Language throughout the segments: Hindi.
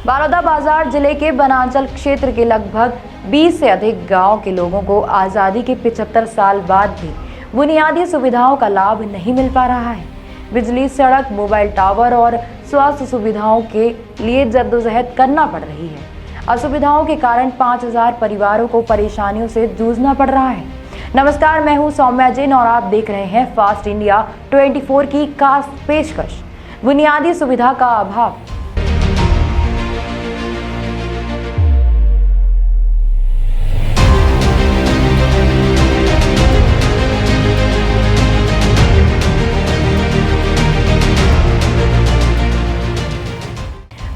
बलौदाबाजार जिले के बनाचल क्षेत्र के लगभग 20 से अधिक गांव के लोगों को आज़ादी के 75 साल बाद भी बुनियादी सुविधाओं का लाभ नहीं मिल पा रहा है। बिजली, सड़क, मोबाइल टावर और स्वास्थ्य सुविधाओं के लिए जद्दोजहद करना पड़ रही है। असुविधाओं के कारण 5000 परिवारों को परेशानियों से जूझना पड़ रहा है। नमस्कार, मैं हूं सौम्या जैन और आप देख रहे हैं फास्ट इंडिया 24 की खास पेशकश। बुनियादी सुविधा का अभाव।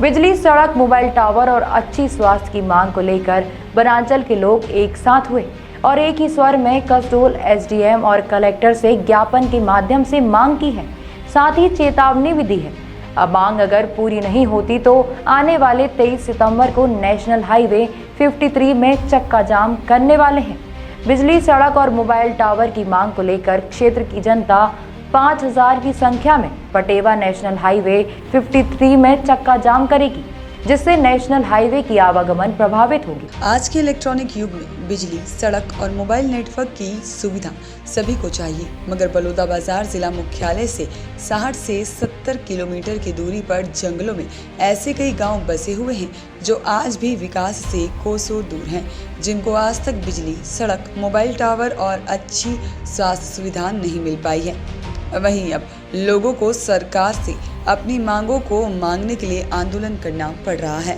बिजली, सड़क, मोबाइल टावर और अच्छी स्वास्थ्य की मांग को लेकर बनाचल के लोग एक साथ हुए और एक ही स्वर में कसडोल एसडीएम और कलेक्टर से ज्ञापन के माध्यम से मांग की है। साथ ही चेतावनी भी दी है। अब मांग अगर पूरी नहीं होती तो आने वाले 23 सितंबर को नेशनल हाईवे 53 में चक्का जाम करने वाले हैं। बिजली, सड़क और मोबाइल टावर की मांग को लेकर क्षेत्र की जनता 5000 की संख्या में पटेवा नेशनल हाईवे 53 में चक्का जाम करेगी, जिससे नेशनल हाईवे की आवागमन प्रभावित होगी। आज के इलेक्ट्रॉनिक युग में बिजली, सड़क और मोबाइल नेटवर्क की सुविधा सभी को चाहिए, मगर बलौदाबाजार जिला मुख्यालय से 60 से 70 किलोमीटर की दूरी पर जंगलों में ऐसे कई गांव बसे हुए हैं जो आज भी विकास से कोसों दूर हैं, जिनको आज तक बिजली, सड़क, मोबाइल टावर और अच्छी स्वास्थ्य सुविधा नहीं मिल पाई है। वहीं अब लोगों को सरकार से अपनी मांगों को मांगने के लिए आंदोलन करना पड़ रहा है।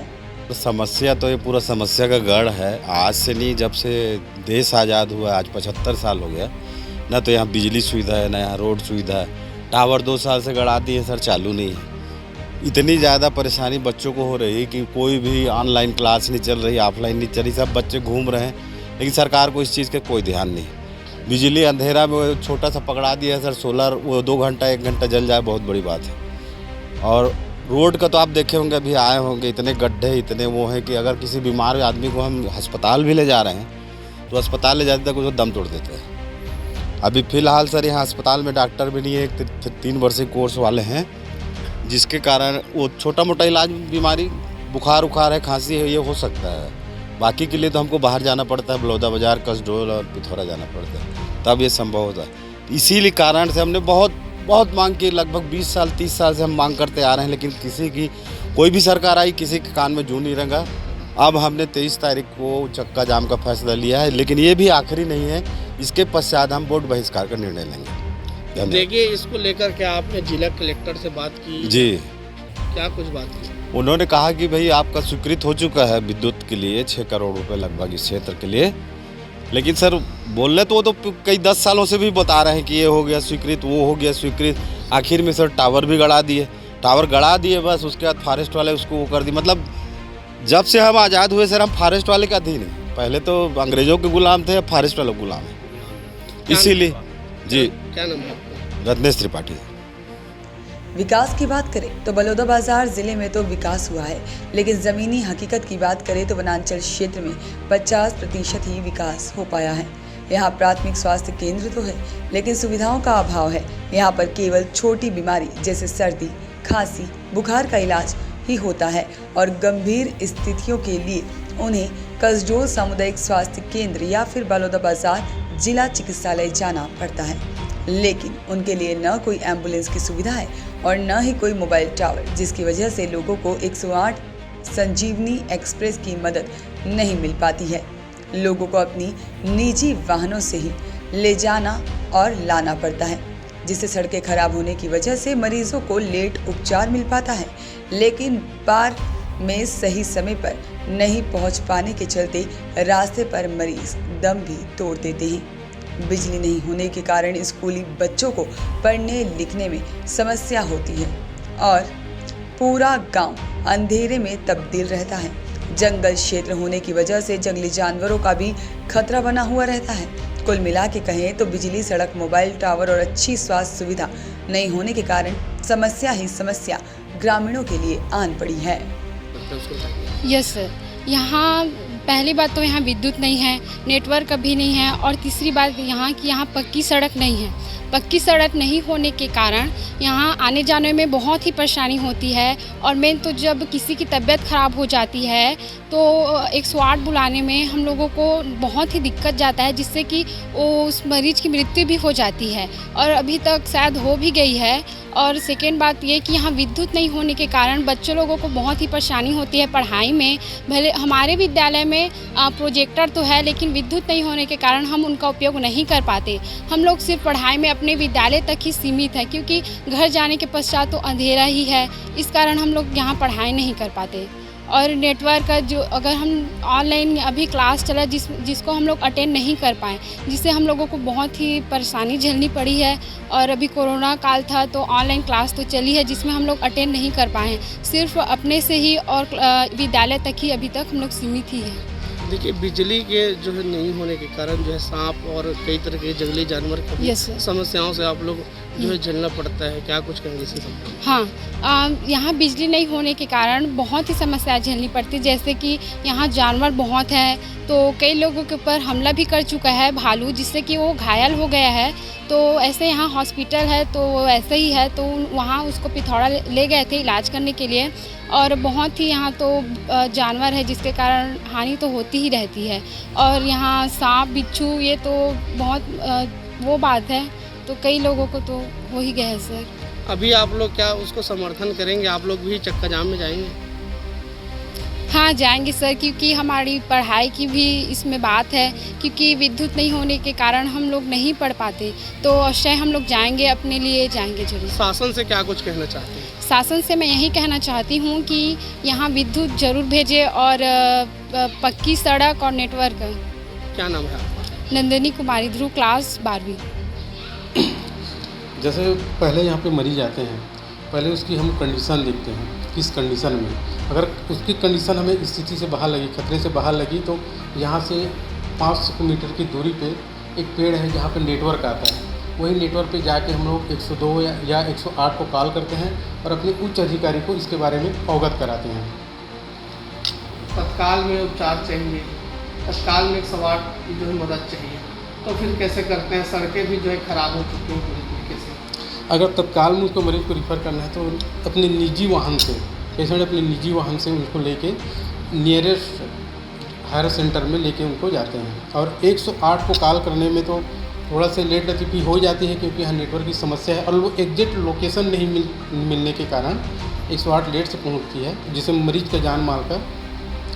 समस्या तो ये पूरा समस्या का गढ़ है। आज से नहीं, जब से देश आज़ाद हुआ आज 75 साल हो गया ना, तो यहाँ बिजली सुविधा है ना यहाँ रोड सुविधा है। टावर 2 साल से गड़ा दिए सर, चालू नहीं है। इतनी ज़्यादा परेशानी बच्चों को हो रही है कि कोई भी ऑनलाइन क्लास नहीं चल रही, ऑफलाइन नहीं चल रही, सब बच्चे घूम रहे हैं, लेकिन सरकार को इस चीज़ का कोई ध्यान नहीं। बिजली अंधेरा में वो छोटा सा पकड़ा दिया है सर, सोलर वो 2 घंटा 1 घंटा जल जाए बहुत बड़ी बात है। और रोड का तो आप देखे होंगे, अभी आए होंगे, इतने गड्ढे इतने वो हैं कि अगर किसी बीमार आदमी को हम अस्पताल भी ले जा रहे हैं तो अस्पताल ले जाते तक उसको दम तोड़ देते हैं। अभी फ़िलहाल सर यहाँ अस्पताल में डॉक्टर भी नहीं है, 3 वर्षीय कोर्स वाले हैं, जिसके कारण वो छोटा मोटा इलाज बीमारी बुखार उखार है, खांसी है, ये हो सकता है। बाकी के लिए तो हमको बाहर जाना पड़ता है, बलौदाबाजार, कसडोल और पिथौरा जाना पड़ता है, तब ये संभव होता है। इसीलिए कारण से हमने बहुत मांग की, लगभग 20 साल 30 साल से हम मांग करते आ रहे हैं, लेकिन किसी की कोई भी सरकार आई, किसी के कान में जू नहीं रंगा। अब हमने 23 तारीख को चक्का जाम का फैसला लिया है, लेकिन ये भी आखिरी नहीं है। इसके पश्चात हम वोट बहिष्कार का निर्णय लेंगे। देखिए, इसको लेकर क्या आपने जिला कलेक्टर से बात की? जी, क्या कुछ बात की? उन्होंने कहा कि भाई आपका स्वीकृत हो चुका है विद्युत के लिए 6 करोड़ रुपए लगभग इस क्षेत्र के लिए, लेकिन सर बोलने तो वो तो कई 10 सालों से भी बता रहे हैं कि ये हो गया स्वीकृत, वो हो गया स्वीकृत। आखिर में सर टावर भी गड़ा दिए, बस उसके बाद फॉरेस्ट वाले उसको वो कर दिए। मतलब जब से हम आज़ाद हुए सर, हम फॉरेस्ट वाले का अधीन हैं। पहले तो अंग्रेजों के गुलाम थे, अब फॉरेस्ट वालों के गुलाम हैं। इसीलिए जी, क्या नाम है? रत्नेश त्रिपाठी। विकास की बात करें तो बलौदाबाजार जिले में तो विकास हुआ है, लेकिन ज़मीनी हकीकत की बात करें तो बनाचल क्षेत्र में 50% ही विकास हो पाया है। यहाँ प्राथमिक स्वास्थ्य केंद्र तो है, लेकिन सुविधाओं का अभाव है। यहाँ पर केवल छोटी बीमारी जैसे सर्दी, खांसी, बुखार का इलाज ही होता है और गंभीर स्थितियों के लिए उन्हें कसडोल सामुदायिक स्वास्थ्य केंद्र या फिर बलौदाबाजार जिला चिकित्सालय जाना पड़ता है, लेकिन उनके लिए न कोई एम्बुलेंस की सुविधा है और न ही कोई मोबाइल टावर, जिसकी वजह से लोगों को 108 संजीवनी एक्सप्रेस की मदद नहीं मिल पाती है। लोगों को अपनी निजी वाहनों से ही ले जाना और लाना पड़ता है, जिससे सड़कें खराब होने की वजह से मरीजों को लेट उपचार मिल पाता है, लेकिन पार में सही समय पर नहीं पहुंच पाने के चलते रास्ते पर मरीज दम भी तोड़ देते हैं। बिजली नहीं होने के कारण स्कूली बच्चों को पढ़ने लिखने में समस्या होती है और पूरा गांव अंधेरे में तब्दील रहता है। जंगल क्षेत्र होने की वजह से जंगली जानवरों का भी खतरा बना हुआ रहता है। कुल मिला के कहें तो बिजली, सड़क, मोबाइल टावर और अच्छी स्वास्थ्य सुविधा नहीं होने के कारण समस्या ही समस्या ग्रामीणों के लिए आन पड़ी है। यस सर, यहाँ पहली बात तो यहाँ विद्युत नहीं है, नेटवर्क भी नहीं है और तीसरी बात यहाँ की यहाँ पक्की सड़क नहीं है। पक्की सड़क नहीं होने के कारण यहाँ आने जाने में बहुत ही परेशानी होती है। और मेन तो जब किसी की तबीयत ख़राब हो जाती है तो 108 बुलाने में हम लोगों को बहुत ही दिक्कत जाता है, जिससे कि उस मरीज़ की मृत्यु भी हो जाती है और अभी तक शायद हो भी गई है। और सेकेंड बात ये कि यहाँ विद्युत नहीं होने के कारण बच्चों लोगों को बहुत ही परेशानी होती है पढ़ाई में। भले हमारे विद्यालय में प्रोजेक्टर तो है, लेकिन विद्युत नहीं होने के कारण हम उनका उपयोग नहीं कर पाते। हम लोग सिर्फ पढ़ाई में अपने विद्यालय तक ही सीमित है, क्योंकि घर जाने के पश्चात तो अंधेरा ही है। इस कारण हम लोग यहाँ पढ़ाई नहीं कर पाते। और नेटवर्क का जो अगर हम ऑनलाइन अभी क्लास चला जिसको हम लोग अटेंड नहीं कर पाए, जिससे हम लोगों को बहुत ही परेशानी झेलनी पड़ी है। और अभी कोरोना काल था तो ऑनलाइन क्लास तो चली है, जिसमें हम लोग अटेंड नहीं कर पाए हैं। सिर्फ अपने से ही और विद्यालय तक ही अभी तक हम लोग सीमित ही हैं। देखिए, बिजली के जो है नहीं होने के कारण जो है सांप और कई तरह के जंगली जानवर की यस सर। समस्याओं से आप लोग जो है झेलना पड़ता है। क्या कुछ कहेंगे इस संबंध में? हाँ, यहाँ बिजली नहीं होने के कारण बहुत ही समस्या झेलनी पड़ती है। जैसे कि यहाँ जानवर बहुत हैं, तो कई लोगों के ऊपर हमला भी कर चुका है भालू, जिससे कि वो घायल हो गया है। तो ऐसे यहाँ हॉस्पिटल है तो ऐसे ही है, तो वहाँ उसको पिथौरा ले गए थे इलाज करने के लिए। और बहुत ही यहाँ तो जानवर है, जिसके कारण हानि तो होती ही रहती है। और यहाँ सांप बिच्छू ये तो बहुत वो बात है, तो कई लोगों को तो हो ही गया है सर। अभी आप लोग क्या उसको समर्थन करेंगे? आप लोग भी चक्का जाम में जाएंगे? हाँ, जाएंगे सर, क्योंकि हमारी पढ़ाई की भी इसमें बात है। क्योंकि विद्युत नहीं होने के कारण हम लोग नहीं पढ़ पाते, तो अवश्य हम लोग जाएंगे, अपने लिए जाएंगे जरूर। शासन से क्या कुछ कहना चाहते हैं? शासन से मैं यही कहना चाहती हूँ कि यहाँ विद्युत जरूर भेजे और पक्की सड़क और नेटवर्क। क्या नाम है आपका? नंदिनी कुमारी, ध्रुव, क्लास 12वीं। जैसे पहले यहाँ पे मरीज आते हैं, पहले उसकी हम कंडीशन देखते हैं, किस कंडीशन में। अगर उसकी कंडीशन हमें स्थिति से बाहर लगी, खतरे से बाहर लगी, तो यहाँ से 500 मीटर की दूरी पे एक पेड़ है जहाँ पे नेटवर्क आता है। वही नेटवर्क पे जाके हम लोग 102 या 108 को कॉल करते हैं और अपने उच्च अधिकारी को इसके बारे में अवगत कराते हैं। तत्काल में उपचार चाहिए, तत्काल में 108 की जो है मदद चाहिए, तो फिर कैसे करते हैं? सड़कें भी जो है ख़राब हो चुकी हैं पूरी तरीके से। अगर तत्काल में उसको मरीज़ को रिफ़र करना है तो अपने निजी वाहन से, पेशेंट अपने निजी वाहन से उनको लेके नियरेस्ट हायर सेंटर में लेके उनको जाते हैं। और 108 को कॉल करने में तो थोड़ा सा लेट रतीपी हो जाती है, क्योंकि यहाँ नेटवर्क की समस्या है और वो एग्जैक्ट लोकेशन नहीं मिलने के कारण 108 लेट से पहुँचती है, जिससे मरीज़ का जान माल का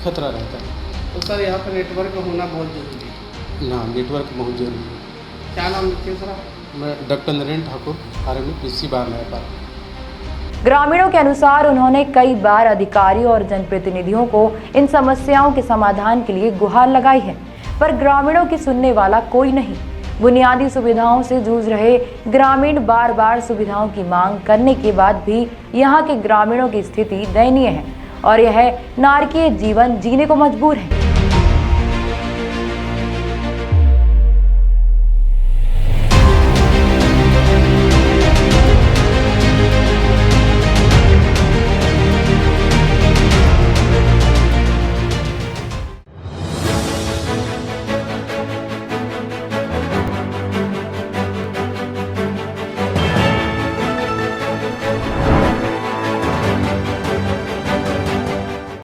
खतरा रहता है। तो सर यहाँ पर नेटवर्क होना बहुत ज़रूरी है। ना, नेटवर्क बहुत ज़रूरी है। क्या नाम लिखिए सर आप? मैं डॉक्टर नरेंद्र ठाकुर, RMA कृषि बार नया पार्क। ग्रामीणों के अनुसार उन्होंने कई बार अधिकारियों और जनप्रतिनिधियों को इन समस्याओं के समाधान के लिए गुहार लगाई है, पर ग्रामीणों की सुनने वाला कोई नहीं। बुनियादी सुविधाओं से जूझ रहे ग्रामीण बार बार सुविधाओं की मांग करने के बाद भी यहाँ के ग्रामीणों की स्थिति दयनीय है और यह नारकीय जीवन जीने को मजबूर है।